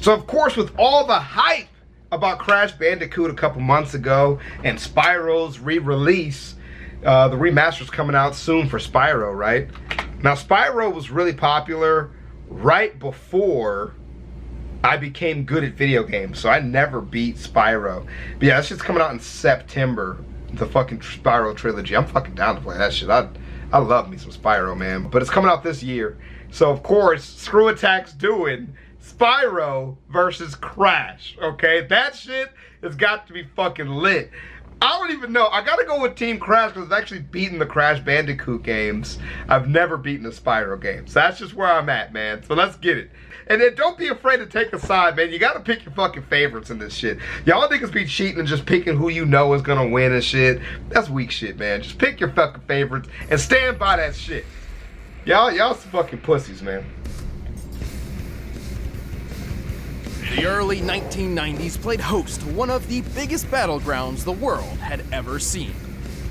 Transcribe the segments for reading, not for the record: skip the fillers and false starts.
So of course, with all the hype about Crash Bandicoot a couple months ago and Spyro's re-release, the remaster's coming out soon for Spyro, right? Now Spyro was really popular right before I became good at video games, so I never beat Spyro. But yeah, that shit's coming out in September, the fucking Spyro trilogy. I'm fucking down to play that shit. I love me some Spyro, man. But it's coming out this year. So of course, Screw Attack's doing Spyro versus Crash, okay? That shit has got to be fucking lit. I don't even know. I gotta go with Team Crash because I've actually beaten the Crash Bandicoot games. I've never beaten the Spyro games. So that's just where I'm at, man. So let's get it. And then don't be afraid to take a side, man. You gotta pick your fucking favorites in this shit. Y'all niggas be cheating and just picking who you know is gonna win and shit. That's weak shit, man. Just pick your fucking favorites and stand by that shit. Y'all some fucking pussies, man. The early 1990s played host to one of the biggest battlegrounds the world had ever seen.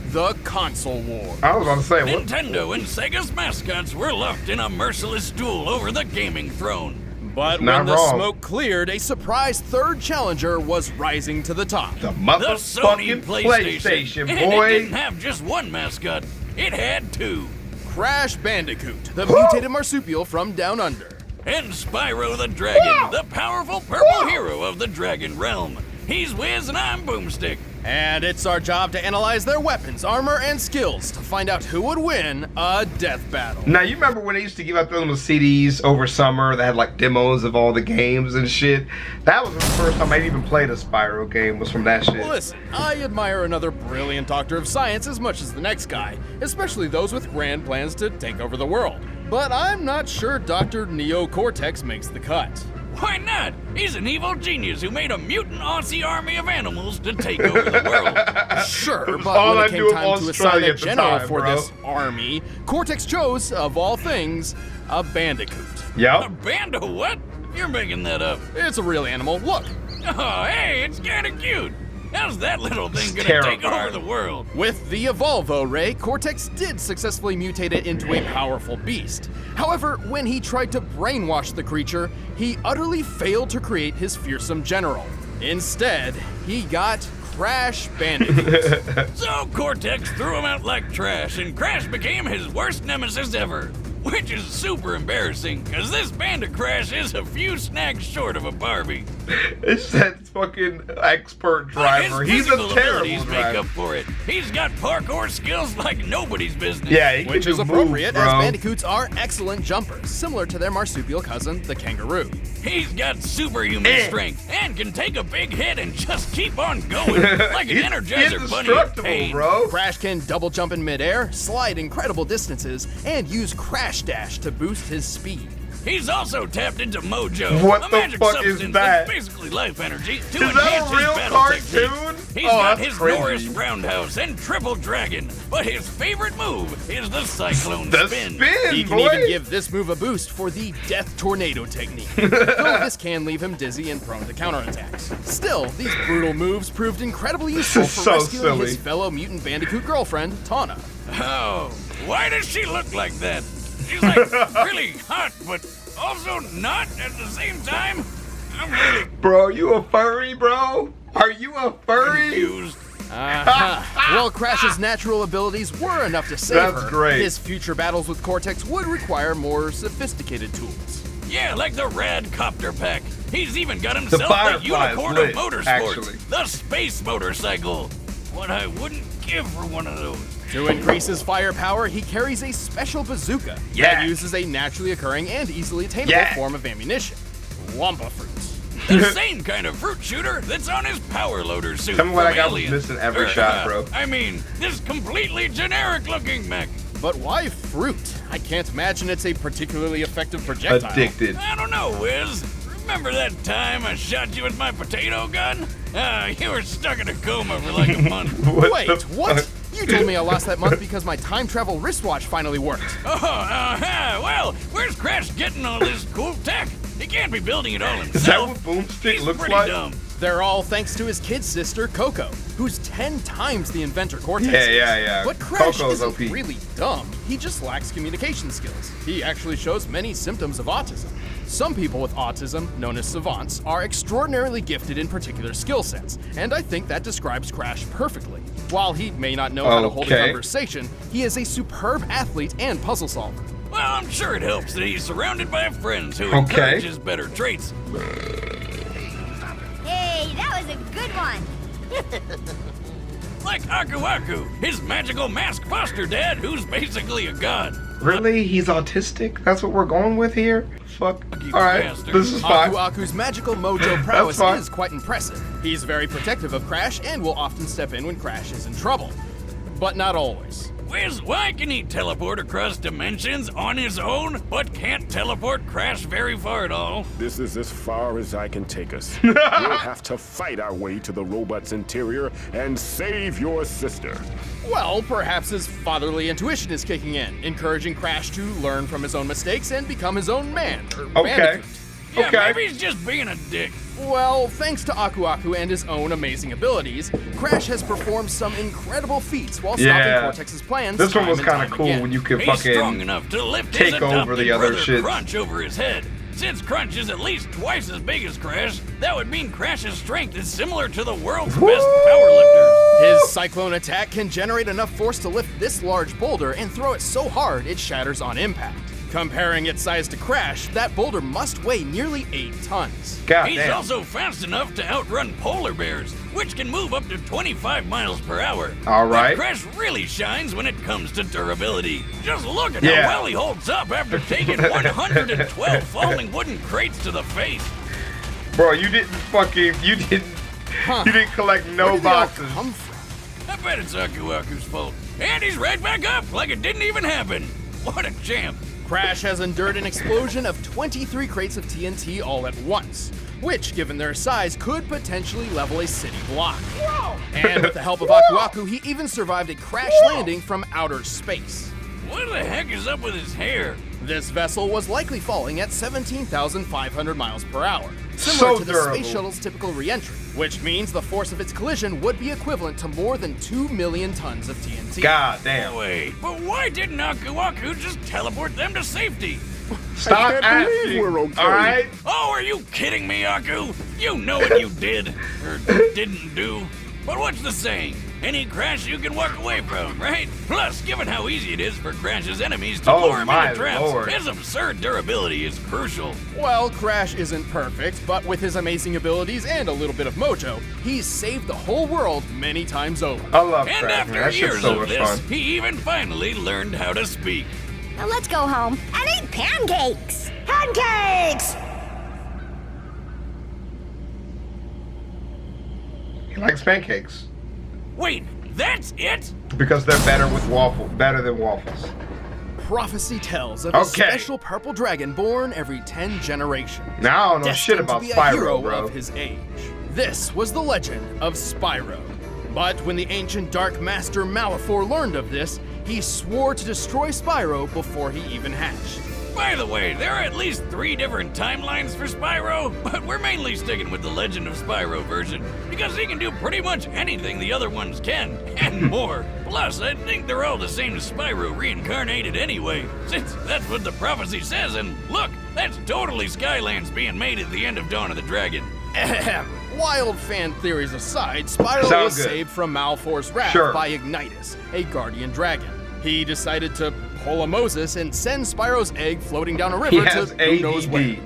The console war. I was about to say, what? Nintendo and Sega's mascots were locked in a merciless duel over the gaming throne. But Not when the wrong. smoke cleared, a surprise third challenger was rising to the top. The The Sony motherfucking PlayStation. PlayStation, And boy. it didn't have just one mascot. It had two. Crash Bandicoot, the mutated marsupial from Down Under. And Spyro the Dragon, the powerful purple hero of the Dragon Realm. He's Wiz and I'm Boomstick. And it's our job to analyze their weapons, armor, and skills to find out who would win a death battle. Now, you remember when they used to give out those CDs over summer that had like demos of all the games and shit? That was the first time I even played a Spyro game, was from that shit. Listen, I admire another brilliant doctor of science as much as the next guy, especially those with grand plans to take over the world. But I'm not sure Dr. Neo Cortex makes the cut. Why not? He's an evil genius who made a mutant Aussie army of animals to take over the world. Sure, but all when I it knew came of time to assign Australia a at the general time, for bro. this army, Cortex chose, of all things, a bandicoot. A Yep. band of what? You're making that up. It's a real animal. Look, Oh, hey, it's kinda cute. How's that little thing It's gonna take terrifying. over the world? with the Evolvo Ray, Cortex did successfully mutate it into a powerful beast. However, when he tried to brainwash the creature, he utterly failed to create his fearsome general. Instead, he got Crash Bandicoot. So Cortex threw him out like trash, and Crash became his worst nemesis ever. Which is super embarrassing, because this Band Crash is a few snags short of a Barbie. It's that fucking expert But his driver. He's a physical terrible abilities make driver. up for it. He's got parkour skills like nobody's business. Yeah, he can Which do is appropriate, moves, as bro. bandicoots are excellent jumpers, similar to their marsupial cousin, the kangaroo. He's got superhuman strength and can take a big hit and just keep on going like an He's Energizer bunny in indestructible, pain. bro. Crash can double jump in midair, slide incredible distances, and use Crash Dash to boost his speed. He's also tapped into Mojo, What a the magic fuck is substance that? that's basically life energy, to Is that enhance a his real battle cartoon? techniques. He's Oh, got that's his crazy. Norris Roundhouse and Triple Dragon, but his favorite move is the Cyclone The Spin. spin, He can boy. even give this move a boost for the Death Tornado technique, though this can leave him dizzy and prone to counterattacks. Still, these brutal moves proved incredibly useful is for so rescuing his silly. fellow mutant bandicoot girlfriend, Tana. Oh, why does she look like that? She's like really hot, but also not at the same time. I'm really Bro, you a furry, bro? Are you a furry? confused. While Crash's natural abilities were enough to save That's her, great. his future battles with Cortex would require more sophisticated tools. Yeah, like the rad copter pack. He's even got himself a Firefly is unicorn lit, of motorsports, actually. the space motorcycle. What I wouldn't give for one of those. To increase his firepower, he carries a special bazooka Yeah. that uses a naturally occurring and easily attainable Yeah. form of ammunition, Wampa fruits. The same kind of fruit shooter that's on his power loader suit. Tell me what from I got was Alien. missing every shot, bro. I mean, this completely generic looking mech. But why fruit? I can't imagine it's a particularly effective projectile. Addicted. I don't know, Wiz. Remember that time I shot you with my potato gun? You were stuck in a coma for like a month. Wait, what? You told me I lost that month because my time travel wristwatch finally worked. Oh, well, where's Crash getting all this cool tech? He can't be building it all Is that himself. what Boomstick He's looks pretty like? dumb. They're all thanks to his kid sister, Coco, who's 10 times the inventor Cortex Yeah, is. yeah, yeah. But Crash Coco's isn't OP. really dumb. He just lacks communication skills. He actually shows many symptoms of autism. Some people with autism, known as savants, are extraordinarily gifted in particular skill sets, and I think that describes Crash perfectly. While he may not know how to hold a conversation, he is a superb athlete and puzzle solver. Well, I'm sure it helps that he's surrounded by friends who encourage his better traits. Hey, that was a good one. Like Aku Aku, his magical mask foster dad, who's basically a god. Really? He's autistic? That's what we're going with here? Fuck. Alright, this is fine. Aku Aku's magical mojo prowess is quite impressive. He's very protective of Crash and will often step in when Crash is in trouble. But not always. Wiz, why can he teleport across dimensions on his own, but can't teleport Crash very far at all? This is as far as I can take us. We'll have to fight our way to the robot's interior and save your sister. Well, perhaps his fatherly intuition is kicking in, encouraging Crash to learn from his own mistakes and become his own man, or Bandicoot. Yeah, maybe he's just being a dick. Well, thanks to Aku Aku and his own amazing abilities, Crash has performed some incredible feats while stopping Cortex's plans. This one was kind of cool when you could fucking strong enough to lift take his over the other shit. Crunch over his head. Since Crunch is at least twice as big as Crash, that would mean Crash's strength is similar to the world's best powerlifters. His cyclone attack can generate enough force to lift this large boulder and throw it so hard it shatters on impact. Comparing its size to Crash, that boulder must weigh nearly 8 tons. He's also fast enough to outrun polar bears, which can move up to 25 miles per hour. Alright. But Crash really shines when it comes to durability. Just look at how well he holds up after taking 112 falling wooden crates to the face. Bro, you didn't collect no boxes. I bet it's Aku Aku's fault. And he's right back up like it didn't even happen. What a champ. Crash has endured an explosion of 23 crates of TNT all at once, which, given their size, could potentially level a city block. Whoa. And with the help of Aku Aku, he even survived a crash landing from outer space. What the heck is up with his hair? This vessel was likely falling at 17,500 miles per hour, similar to the space shuttle's typical re-entry, which means the force of its collision would be equivalent to more than 2 million tons of TNT. God damn. Wait, but why didn't Aku Aku just teleport them to safety? Stop asking, we're okay. alright? Oh, are you kidding me, Aku? You know what you did, or didn't do. But what's the saying? Any Crash you can walk away from, right? Plus, given how easy it is for Crash's enemies to lure him into traps, his absurd durability is crucial. Well, Crash isn't perfect, but with his amazing abilities and a little bit of mojo, he's saved the whole world many times over. I love And Crash, after man. That shit's years so of much this, fun. he even finally learned how to speak. Now let's go home and eat pancakes. Pancakes! He likes pancakes. Wait, that's it? Because they're better than waffles. Prophecy tells of a special purple dragon born every 10 generations. Now I don't know shit about Spyro, a hero bro. of his age. This was the legend of Spyro. But when the ancient Dark Master Malefor learned of this, he swore to destroy Spyro before he even hatched. By the way, there are at least 3 different timelines for Spyro, but we're mainly sticking with the Legend of Spyro version, because he can do pretty much anything the other ones can, and more. Plus, I think they're all the same Spyro reincarnated anyway, since that's what the prophecy says, and look, that's totally Skylands being made at the end of Dawn of the Dragon. Wild fan theories aside, Spyro was saved from Malefor's wrath by Ignitus, a guardian dragon. He decided to pull a Moses and send Spyro's egg floating down a river to who knows where.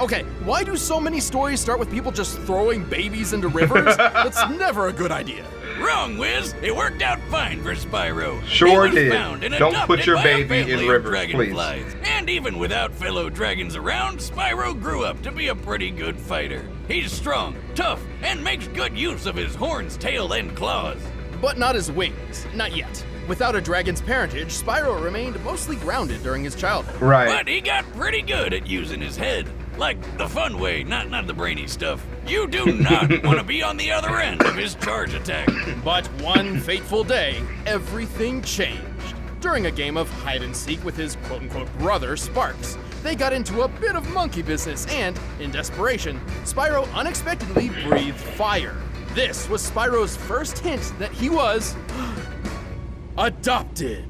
Okay, why do so many stories start with people just throwing babies into rivers? That's never a good idea. Wrong, Wiz. It worked out fine for Spyro. Sure he was did. Found and Don't put your by a baby family in of rivers, please. dragonflies. And even without fellow dragons around, Spyro grew up to be a pretty good fighter. He's strong, tough, and makes good use of his horns, tail, and claws. But not his wings. Not yet. Without a dragon's parentage, Spyro remained mostly grounded during his childhood. Right. But he got pretty good at using his head. Like the fun way, not the brainy stuff. You do not want to be on the other end of his charge attack. But one fateful day, everything changed. During a game of hide and seek with his quote-unquote brother, Sparks, they got into a bit of monkey business and, in desperation, Spyro unexpectedly breathed fire. This was Spyro's first hint that he was adopted.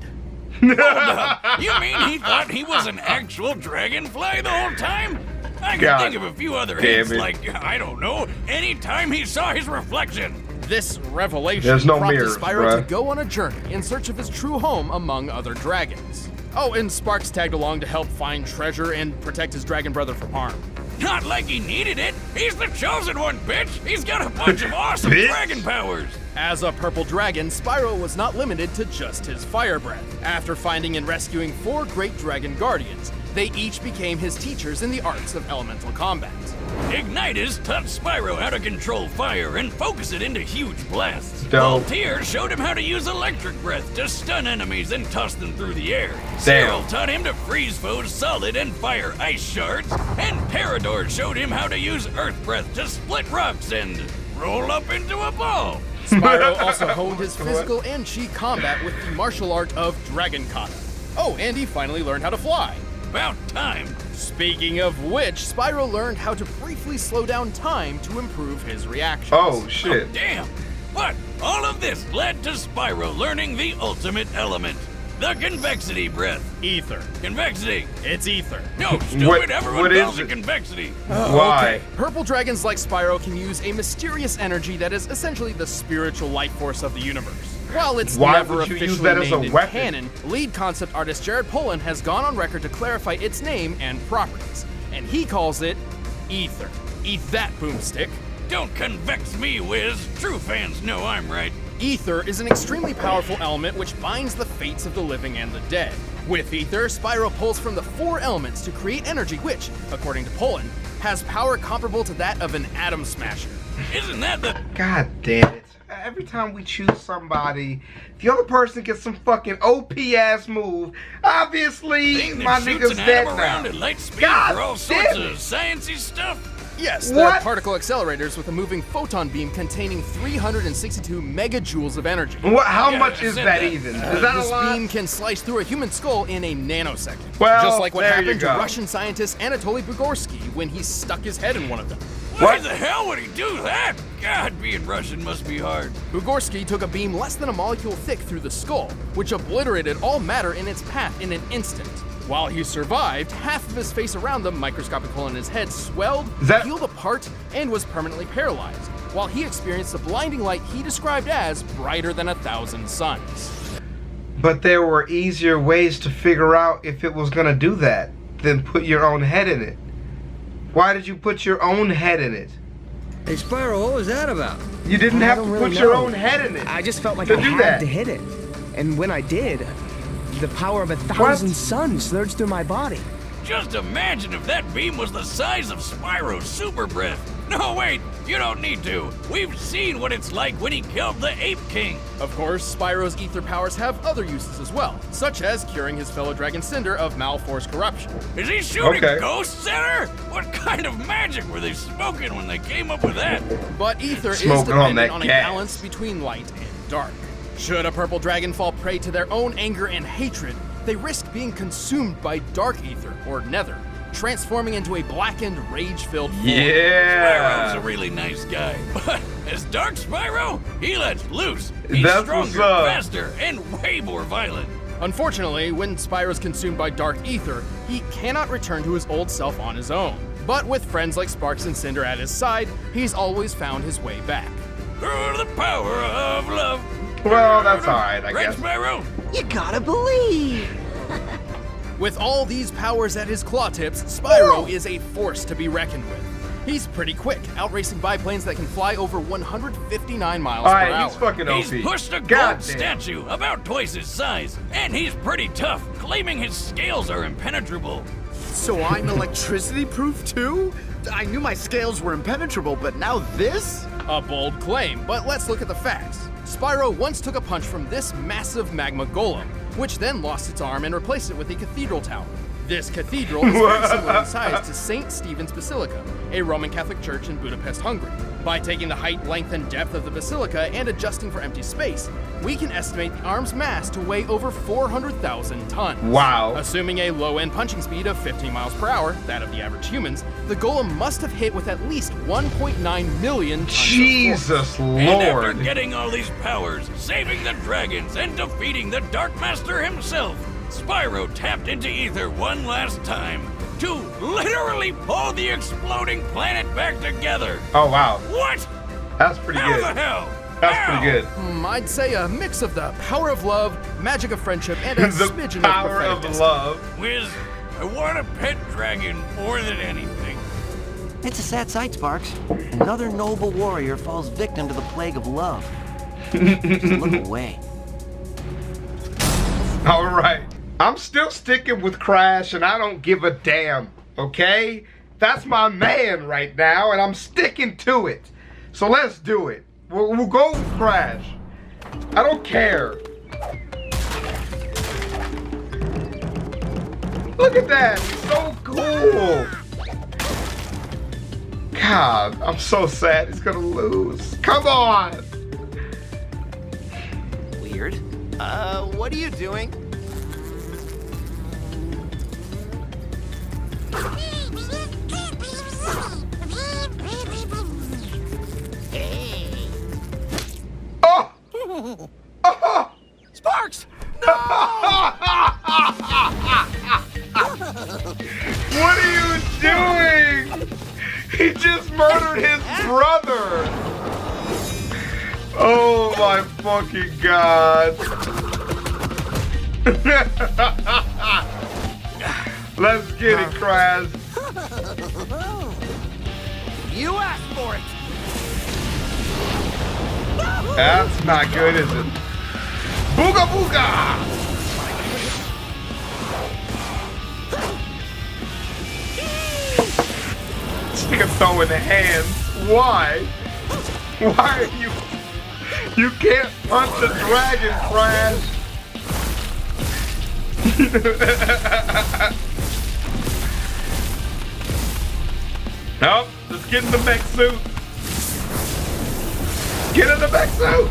Hold up. You mean he thought he was an actual dragonfly the whole time? I can think of a few other hints, like, I don't know, anytime he saw his reflection. This revelation There's no prompted mirrors, Spyro bruh. to go on a journey in search of his true home among other dragons. Oh, and Sparks tagged along to help find treasure and protect his dragon brother from harm. Not like he needed it. He's the chosen one, bitch. He's got a bunch of awesome Bitch. dragon powers. As a purple dragon, Spyro was not limited to just his fire breath. After finding and rescuing 4 great dragon guardians, they each became his teachers in the arts of elemental combat. Ignitus taught Spyro how to control fire and focus it into huge blasts. Dope. Voltaire showed him how to use electric breath to stun enemies and toss them through the air. Damn. Cyril taught him to freeze foes solid and fire ice shards. And Parador showed him how to use earth breath to split rocks and roll up into a ball. Spyro also honed his physical and chi combat with the martial art of Dragon Kata. Oh, and he finally learned how to fly. About time. Speaking of which, Spyro learned how to briefly slow down time to improve his reactions. Oh, shit. Damn! But all of this led to Spyro learning the ultimate element, the convexity breath. Ether. Convexity. It's ether. No, stupid. What Everyone is calls it it? convexity. Why? Purple dragons like Spyro can use a mysterious energy that is essentially the spiritual life force of the universe. While it's Why never would you use officially that as a named in weapon? canon, lead concept artist Jared Polin has gone on record to clarify its name and properties, and he calls it Ether. Eat that, boomstick. Don't convex me, Wiz. True fans know I'm right. Ether is an extremely powerful element which binds the fates of the living and the dead. With Ether, Spyro pulls from the 4 elements to create energy which, according to Polin, has power comparable to that of an atom smasher. Isn't that the... God damn it. Every time we choose somebody, the other person gets some fucking OP-ass move. Obviously, thing my that shoots nigga's an dead atom around now. at light speed God for all damn sorts it. of sciencey stuff? Yes, they're What? particle accelerators with a moving photon beam containing 362 megajoules of energy. What? How Yeah, much I is said that that. even? Is that a This lot? beam can slice through a human skull in a nanosecond. Well, just like what there you happened to go. Russian scientist Anatoly Bugorsky when he stuck his head in one of them. Why What? the hell would he do that? God, being Russian must be hard. Bugorsky took a beam less than a molecule thick through the skull, which obliterated all matter in its path in an instant. While he survived, half of his face around the microscopic hole in his head swelled, Is that- peeled apart, and was permanently paralyzed, while he experienced a blinding light he described as brighter than 1,000 suns. But there were easier ways to figure out if it was gonna do that than put your own head in it. Why did you put your own head in it? Hey, Spyro, what was that about? You didn't I have to don't put really your know. own head in it. I just felt like to I do had that. to hit it. And when I did, the power of 1,000 suns surged through my body. Just imagine if that beam was the size of Spyro's super breath. No, wait, you don't need to. We've seen what it's like when he killed the Ape King. Of course, Spyro's ether powers have other uses as well, such as curing his fellow dragon Cinder of malforce corruption. Is he shooting Okay. ghosts at her? What kind of magic were they smoking when they came up with that? But ether is Smoking on dependent that on a gas. balance between light and dark. Should a purple dragon fall prey to their own anger and hatred, they risk being consumed by dark ether, or nether, transforming into a blackened, rage-filled form. Spyro's Yeah. a really nice guy, but as Dark Spyro, he lets loose. He's That's what's stronger, up. faster, and way more violent. Unfortunately, when Spyro's consumed by dark ether, he cannot return to his old self on his own. But with friends like Sparks and Cinder at his side, he's always found his way back. Through the power of love. Well, that's alright, I Right, guess. Spyro? You gotta believe. With all these powers at his claw tips, Spyro is a force to be reckoned with. He's pretty quick, outracing biplanes that can fly over 159 miles per Alright, hour. he's fucking OP. He's pushed a gold God damn. statue about twice his size, and he's pretty tough, claiming his scales are impenetrable. So I'm electricity proof too? I knew my scales were impenetrable, but now this? A bold claim, but let's look at the facts. Spyro once took a punch from this massive magma golem, which then lost its arm and replaced it with a cathedral tower. This cathedral is very similar in size to St. Stephen's Basilica, a Roman Catholic church in Budapest, Hungary. By taking the height, length, and depth of the basilica and adjusting for empty space, we can estimate the arm's mass to weigh over 400,000 tons. Wow. Assuming a low-end punching speed of 15 miles per hour, that of the average humans, the golem must have hit with at least 1.9 million tons of force. Jesus And after Lord. getting all these powers, saving the dragons, and defeating the Dark Master himself, Spyro tapped into Ether one last time to literally pull the exploding planet back together. Oh, wow. What? That's pretty How good. the hell? That's How? pretty good. I'd say a mix of the power of love, magic of friendship, and a The smidgen power of of prophetic love. Wiz, I want a pet dragon more than anything. It's a sad sight, Sparks. Another noble warrior falls victim to the plague of love. Just look away. All right. I'm still sticking with Crash, and I don't give a damn, okay? That's my man right now, and I'm sticking to it. So let's do it. We'll go with Crash. I don't care. Look at that. It's so cool. God, I'm so sad he's gonna lose. Come on. Weird. What are you doing? Oh! Oh! Sparks! What are you doing? He just murdered his brother. Oh my fucking god. Let's get it, Crash. You asked for it! That's not good, is it? Booga booga! Stick a throw in the hands. Why? Why are you? You can't punch a dragon, Crash. Nope. Let's get in the mech suit. Get in the mech suit.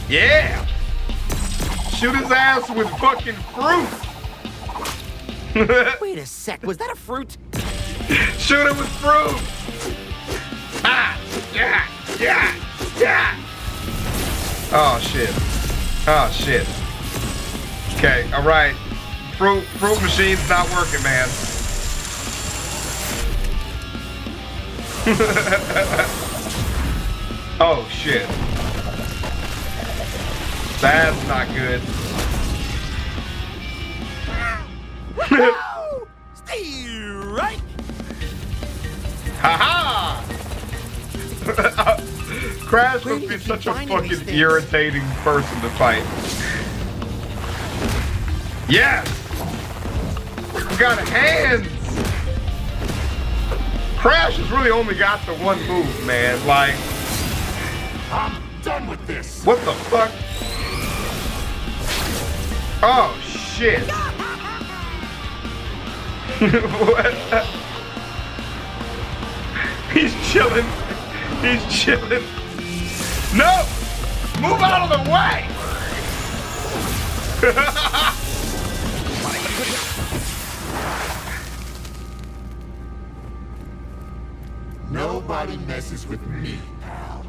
Yeah. Shoot his ass with fucking fruit. Wait a sec, was that a fruit? Shoot him with fruit. Ah, yeah, yeah, yeah. Oh shit. Oh shit. Okay, all right. Fruit machine's not working, man. Oh shit. That's not good. Stay right. Haha! Crash Where must did be you such a find these fucking things? irritating person to fight. Yes! We got hands! Crash has really only got the one move, man. Like, I'm done with this. what the fuck? Oh, shit. What? He's chilling. He's chilling. No! Move out of the way! Nobody messes with me, pal.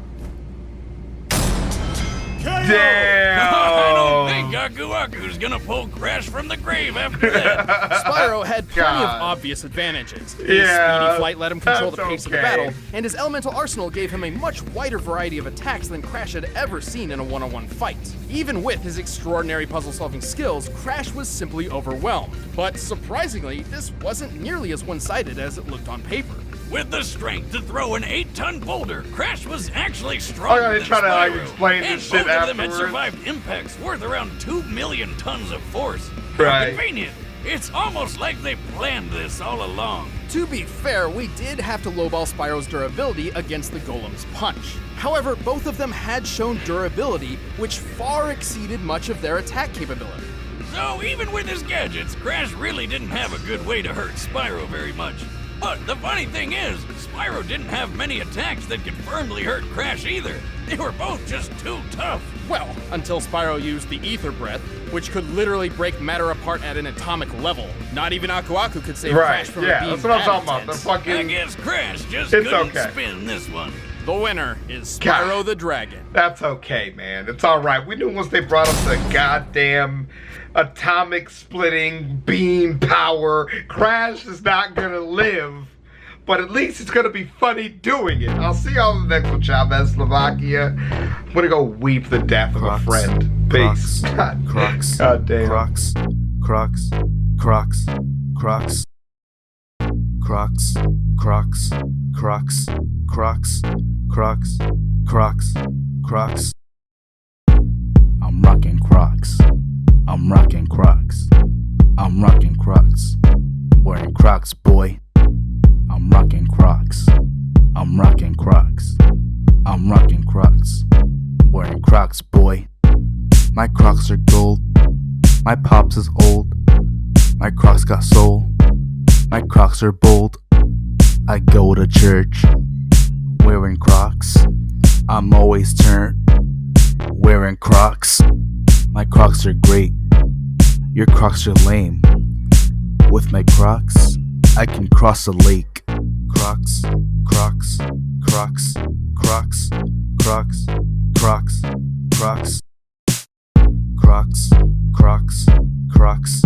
Damn! I don't think Aku Aku's gonna pull Crash from the grave after that. Spyro had plenty of God. obvious advantages. His Yeah, speedy flight let him control the that's pace of the okay. battle, and his elemental arsenal gave him a much wider variety of attacks than Crash had ever seen in a one-on-one fight. Even with his extraordinary puzzle-solving skills, Crash was simply overwhelmed. But surprisingly, this wasn't nearly as one-sided as it looked on paper. With the strength to throw an 8-ton boulder, Crash was actually Oh, stronger yeah, they than try to, like, Spyro. explain And this shit both of them had afterwards. survived impacts worth around 2 million tons of force. How Right. convenient. It's almost like they planned this all along. To be fair, we did have to lowball Spyro's durability against the Golem's punch. However, both of them had shown durability, which far exceeded much of their attack capability. So even with his gadgets, Crash really didn't have a good way to hurt Spyro very much. But the funny thing is, Spyro didn't have many attacks that could firmly hurt Crash either. They were both just too tough. Well, until Spyro used the Ether Breath, which could literally break matter apart at an atomic level. Not even Aku Aku could save Right, Crash from a yeah, beam that's what I'm that talking about. The intense. I fucking... guess Crash just It's couldn't okay. spin this one. The winner is Spyro the Dragon. That's okay, man. It's all right. We knew once they brought up the goddamn atomic splitting beam power, Crash is not gonna live. But at least it's gonna be funny doing it. I'll see y'all in the next one, ChavezzSlovakia. I'm gonna go weep the death of a friend. Peace. Crocs. God damn. Crocs. Crocs. Crocs. Crocs. Crocs. Crocs. Crocs. Crocs. Crocs. Crocs. Crocs. I'm rocking Crocs. I'm rocking Crocs. I'm rocking Crocs. Wearing Crocs, boy. I'm rocking Crocs. I'm rocking Crocs. I'm rocking Crocs. Wearing Crocs, boy. My Crocs are gold. My pops is old. My Crocs got soul. My Crocs are bold. I go to church wearing Crocs. I'm always turned wearing Crocs. My Crocs are great. Your Crocs are lame. With my Crocs, I can cross a lake. Crocs, Crocs, Crocs, Crocs, Crocs, Crocs, Crocs, Crocs, Crocs, Crocs.